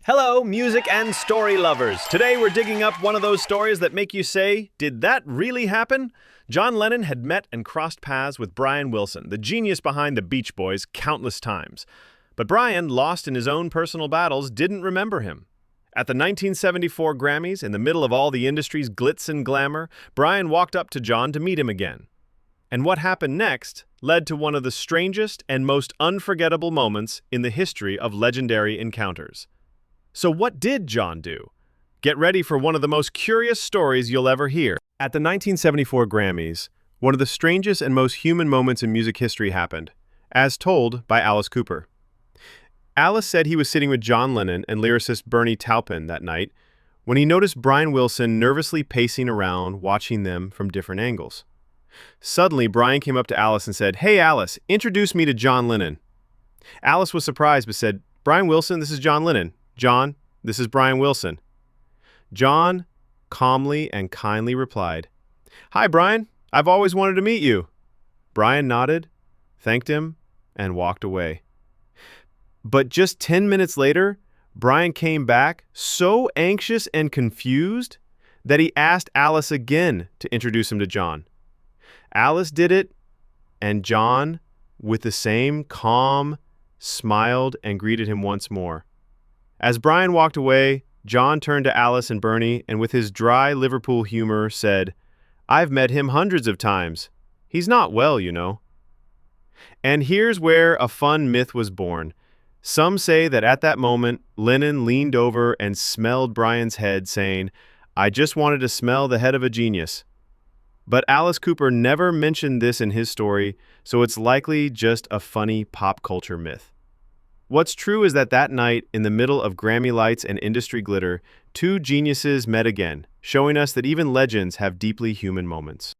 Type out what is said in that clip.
Hello, music and story lovers. Today we're digging up one of those stories that make you say, did that really happen? John Lennon had met and crossed paths with Brian Wilson, the genius behind the Beach Boys, countless times. But Brian, lost in his own personal battles, didn't remember him. At the 1974 Grammys, in the middle of all the industry's glitz and glamour, Brian walked up to John to meet him again. And what happened next led to one of the strangest and most unforgettable moments in the history of legendary encounters. So what did John do? Get ready for one of the most curious stories you'll ever hear. At the 1974 Grammys, one of the strangest and most human moments in music history happened, as told by Alice Cooper. Alice said he was sitting with John Lennon and lyricist Bernie Taupin that night when he noticed Brian Wilson nervously pacing around, watching them from different angles. Suddenly, Brian came up to Alice and said, "Hey Alice, introduce me to John Lennon." Alice was surprised but said, "Brian Wilson, this is John Lennon. John, this is Brian Wilson." John calmly and kindly replied, "Hi, Brian. I've always wanted to meet you." Brian nodded, thanked him, and walked away. But just 10 minutes later, Brian came back so anxious and confused that he asked Alice again to introduce him to John. Alice did it, and John, with the same calm, smiled and greeted him once more. As Brian walked away, John turned to Alice and Bernie and with his dry Liverpool humor said, "I've met him hundreds of times. He's not well, you know." And here's where a fun myth was born. Some say that at that moment, Lennon leaned over and smelled Brian's head, saying, "I just wanted to smell the head of a genius." But Alice Cooper never mentioned this in his story, so it's likely just a funny pop culture myth. What's true is that night, in the middle of Grammy lights and industry glitter, two geniuses met again, showing us that even legends have deeply human moments.